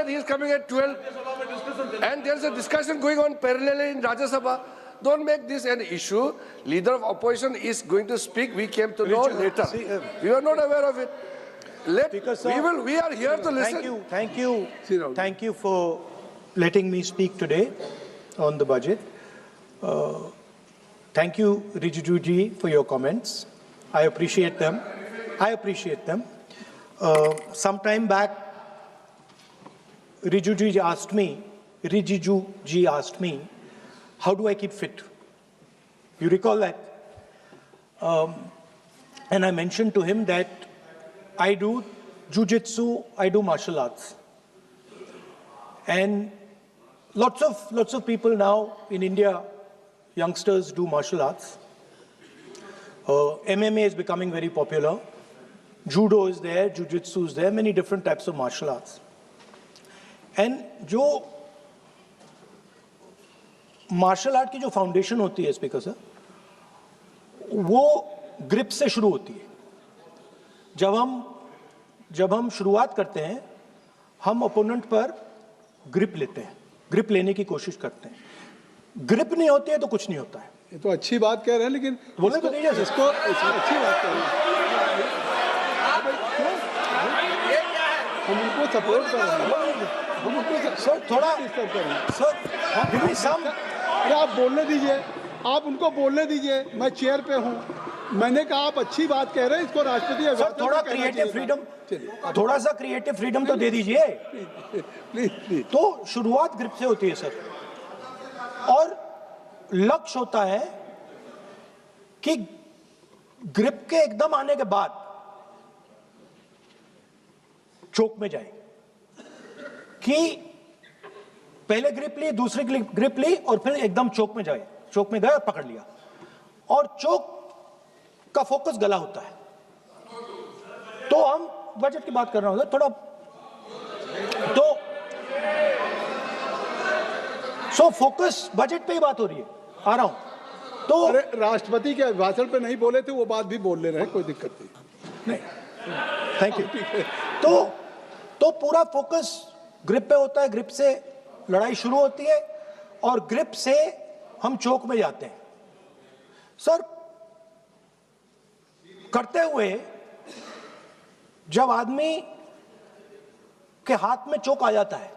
he is coming at 12, and there is a discussion going on parallelly in Rajya Sabha. Don't make this an issue. Leader of opposition is going to speak. We came to know later. We were not aware of it. We are here to listen. Thank you for letting me speak today on the budget. Thank you, Rijijuji, for your comments. I appreciate them. Some time back, Rijijuji asked me, how do I keep fit? You recall that? And I mentioned to him that I do jujitsu, I do martial arts. And lots of people now in India, youngsters do martial arts. MMA is becoming very popular. Judo is there, jujitsu is there, many different types of martial arts. And जो martial art की जो foundation होती है speaker sir, वो grip से शुरू होती है. जब हम शुरुआत करते हैं, हम ओपोनेंट पर ग्रिप लेते हैं, ग्रिप लेने की कोशिश करते हैं. ग्रिप नहीं होती है तो कुछ नहीं होता है. ये तो अच्छी बात कह रहे हैं, लेकिन बोले तो दीजिए इसको अच्छी बात कह रहे हैं. हम उनको सपोर्ट कर रहे हैं. हम उनको सर थोड़ा सर अरे आप बोलने दीजिए, आप उनको बोलने दीजिए. मैं चेयर पे हूँ. मैंने कहा आप अच्छी बात कह रहे हैं, इसको राष्ट्रपति सर थोड़ा क्रिएटिव फ्रीडम, थोड़ा सा क्रिएटिव फ्रीडम तो दे दीजिए. प्लीज. तो शुरुआत ग्रिप से होती है सर, और लक्ष्य होता है कि ग्रिप के एकदम आने के बाद चोक में जाए, कि पहले ग्रिप ली, दूसरी ग्रिप ली, और फिर एकदम चोक में जाए. चोक में गए और पकड़ लिया, और चोक का फोकस गला होता है. तो हम बजट की बात कर रहा हूं थोड़ा, तो सो फोकस बजट पे ही बात हो रही है. आ रहा हूं. तो अरे राष्ट्रपति के भाषण पे नहीं बोले थे, वो बात भी बोल ले रहे हैं, कोई दिक्कत नहीं. Thank you. तो पूरा फोकस ग्रिप पे होता है. ग्रिप से लड़ाई शुरू होती है, और ग्रिप से हम चोक में जाते हैं. सर करते हुए जब आदमी के हाथ में चोक आ जाता है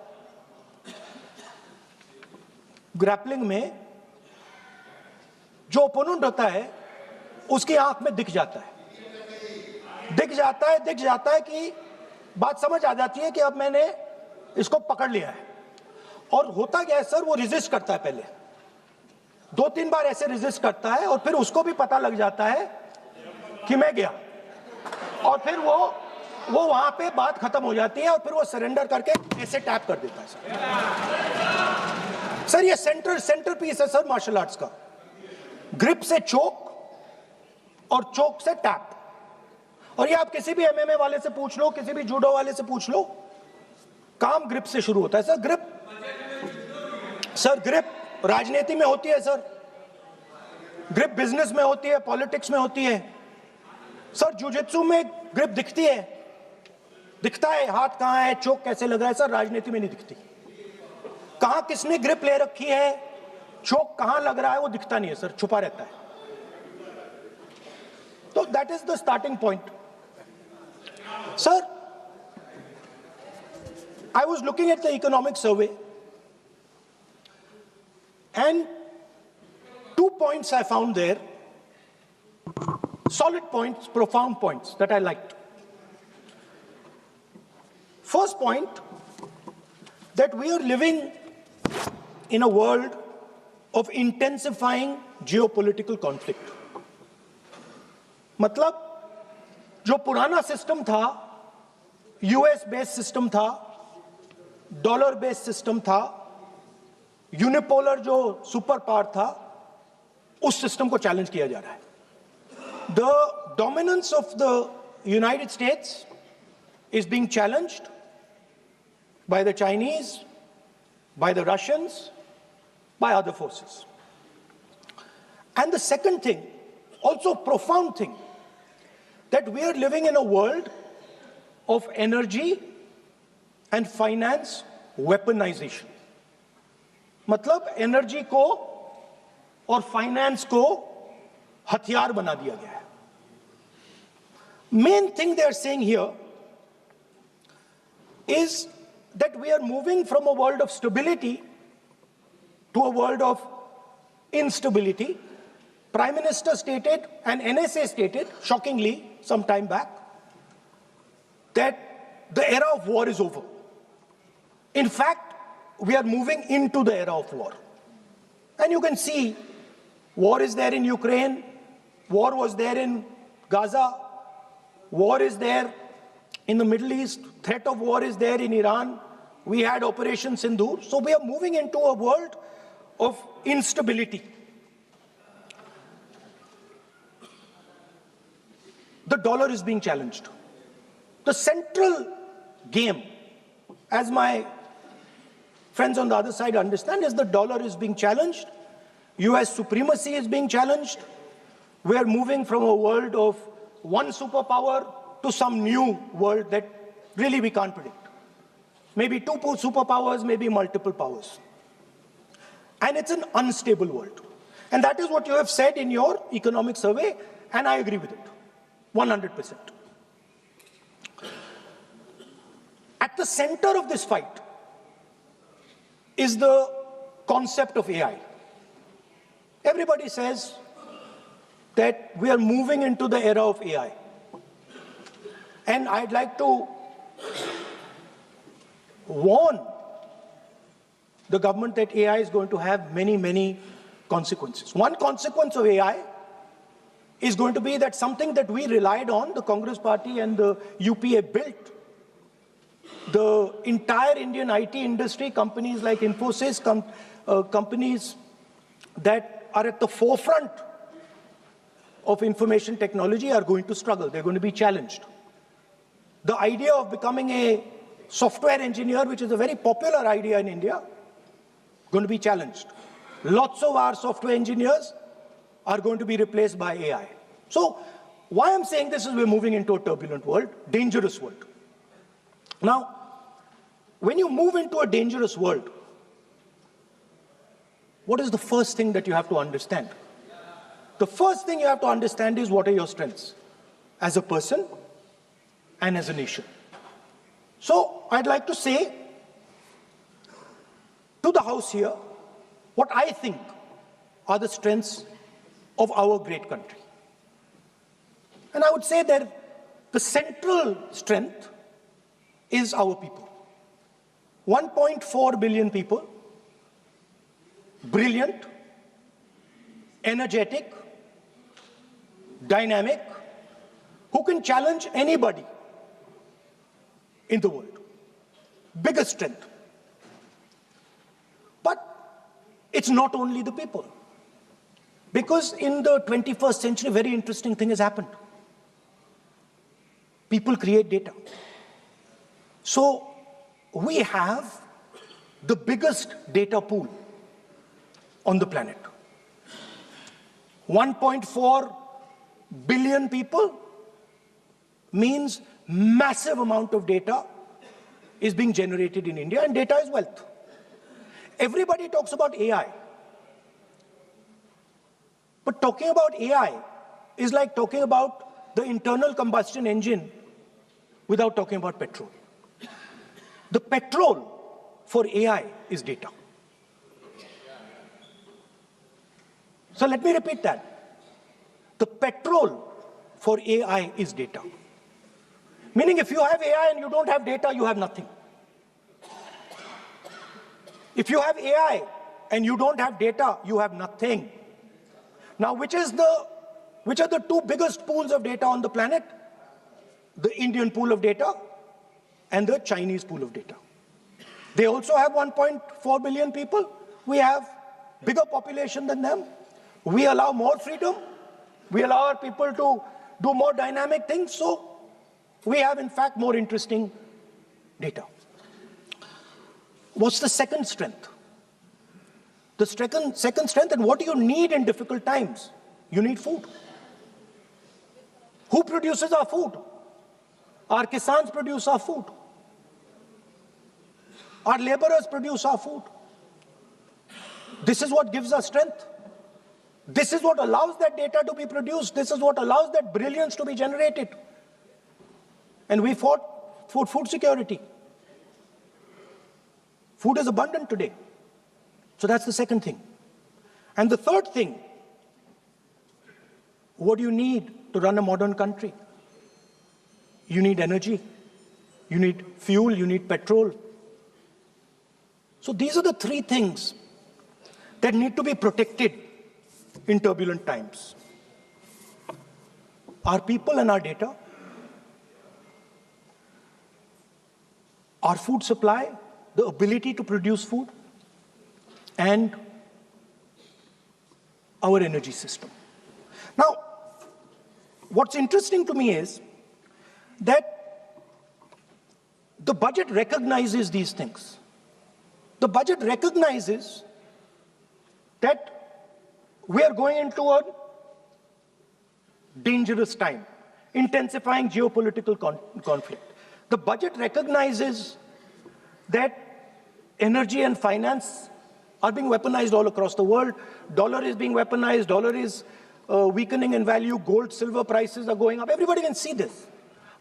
ग्रैपलिंग में, जो ओपोनेंट होता है उसकी आंख में दिख जाता है कि बात समझ आ जाती है कि अब मैंने इसको पकड़ लिया है. और होता क्या है सर, वो रेजिस्ट करता है. पहले 2-3 बार ऐसे रेजिस्ट करता है, और फिर उसको भी पता लग जाता है कि मैं गया, और फिर वो वहां पे बात खत्म हो जाती है, और फिर वो सरेंडर करके ऐसे टैप कर देता है. सर ये सेंटर पीस है सर मार्शल आर्ट्स का. ग्रिप से चोक, और चोक से टैप. और ये आप किसी भी एमएमए वाले से पूछ लो, किसी भी जूडो वाले से पूछ लो, काम ग्रिप से शुरू होता है. सर ग्रिप राजनीति में होती है सर, ग्रिप बिजनेस में होती है, पॉलिटिक्स में होती है. सर जुजित्सु में ग्रिप दिखता है, हाथ कहां है, चोक कैसे लग रहा है. सर राजनीति में नहीं दिखती. कहां किसने ग्रिप ले रखी है, चोक कहां लग रहा है, वो दिखता नहीं है सर, छुपा रहता है. तो that is the starting point. Sir I was looking at the economic survey, and 2 points I found there, solid points, profound points that I liked. First point, that we are living in a world of intensifying geopolitical conflict. मतलब जो पुराना system था, US based system था, dollar based system था, unipolar जो super power था, उस system को चैलेंज किया जा रहा है. The dominance of the United states is being challenged by the Chinese, by the Russians, by other forces. And the second thing, also profound thing, that we are living in a world of energy and finance weaponization. मतलब energy को और finance को हथियार बना दिया गया है. Main thing they are saying here is that we are moving from a world of stability to a world of instability. Prime Minister stated and NSA stated, shockingly, some time back, that the era of war is over. In fact, we are moving into the era of war. And you can see, war is there in Ukraine, war was there in Gaza, war is there in the Middle East, threat of war is there in Iran, we had Operation Sindoor. So we are moving into a world of instability. The dollar is being challenged. The central game, as my friends on the other side understand, is the dollar is being challenged. US supremacy is being challenged. We are moving from a world of one superpower to some new world that really we can't predict. Maybe two superpowers, maybe multiple powers. And it's an unstable world. And that is what you have said in your economic survey, and I agree with it, 100%. At the center of this fight is the concept of AI. Everybody says that we are moving into the era of AI. And I'd like to warn the government that AI is going to have many, many consequences. One consequence of AI is going to be that something that we relied on, the Congress Party and the UPA built, the entire Indian IT industry, companies like Infosys, companies that are at the forefront of information technology are going to struggle. They're going to be challenged. The idea of becoming a software engineer, which is a very popular idea in India, going to be challenged. Lots of our software engineers are going to be replaced by AI. So why I'm saying this is we're moving into a turbulent world, dangerous world. Now, when you move into a dangerous world, what is the first thing that you have to understand? The first thing you have to understand is what are your strengths as a person and as a nation. So I'd like to say to the House here what I think are the strengths of our great country. And I would say that the central strength is our people. 1.4 billion people, brilliant, energetic, dynamic, who can challenge anybody in the world. Biggest strength. But it's not only the people. Because in the 21st century, a very interesting thing has happened. People create data. So we have the biggest data pool on the planet. 1.4 billion people means massive amount of data is being generated in India, and data is wealth. Everybody talks about AI. But talking about AI is like talking about the internal combustion engine without talking about petrol. The petrol for AI is data. So let me repeat that. The petrol for AI is data. Meaning if you have AI and you don't have data, you have nothing. If you have AI and you don't have data, you have nothing. Now, which are the two biggest pools of data on the planet? The Indian pool of data and the Chinese pool of data. They also have 1.4 billion people. We have bigger population than them. We allow more freedom. We allow our people to do more dynamic things. So we have, in fact, more interesting data. What's the second strength? The second strength, and what do you need in difficult times? You need food. Who produces our food? Our kisans produce our food. Our laborers produce our food. This is what gives us strength. This is what allows that data to be produced. This is what allows that brilliance to be generated. And we fought for food security. Food is abundant today. So that's the second thing. And the third thing, what do you need to run a modern country? You need energy. You need fuel. You need petrol. So these are the three things that need to be protected in turbulent times. Our people and our data, our food supply, the ability to produce food, and our energy system. Now, what's interesting to me is that the budget recognizes these things. The budget recognizes that we are going into a dangerous time, intensifying geopolitical conflict. The budget recognizes that energy and finance are being weaponized all across the world. Dollar is being weaponized, dollar is weakening in value, gold, silver prices are going up. Everybody can see this.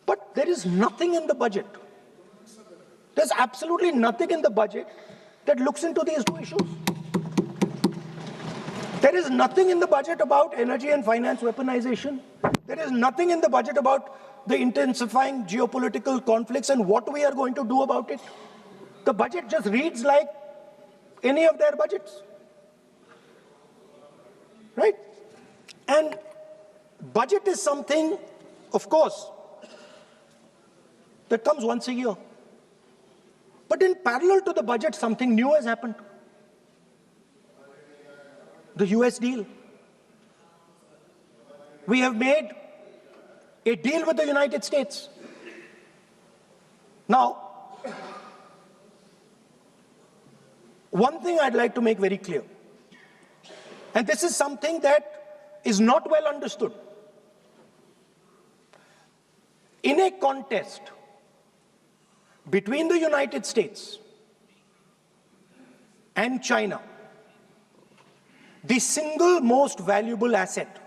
But there is nothing in the budget. There's absolutely nothing in the budget that looks into these two issues. There is nothing in the budget about energy and finance weaponization. There is nothing in the budget about the intensifying geopolitical conflicts and what we are going to do about it. The budget just reads like any of their budgets. Right? And budget is something, of course, that comes once a year. But in parallel to the budget, something new has happened. The US deal. We have made a deal with the United States. Now, one thing I'd like to make very clear, and this is something that is not well understood. In a contest between the United States and China, the single most valuable asset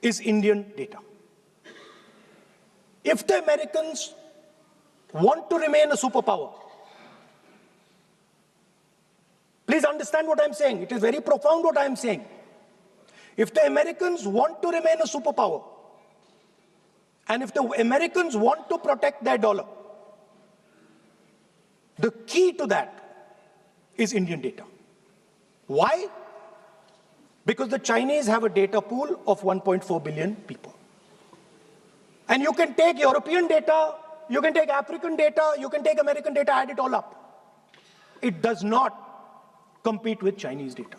is Indian data. If the Americans want to remain a superpower, please understand what I'm saying. It is very profound what I'm saying. If the Americans want to remain a superpower, and if the Americans want to protect their dollar, the key to that is Indian data. Why? Because the Chinese have a data pool of 1.4 billion people. And you can take European data, you can take African data, you can take American data, add it all up. It does not compete with Chinese data.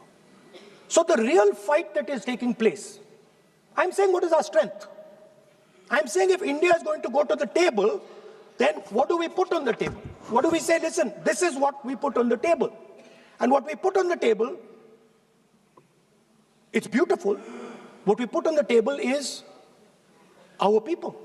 So the real fight that is taking place, I'm saying what is our strength? I'm saying if India is going to go to the table, then what do we put on the table? What do we say? Listen, this is what we put on the table. And what we put on the table, it's beautiful. What we put on the table is our people.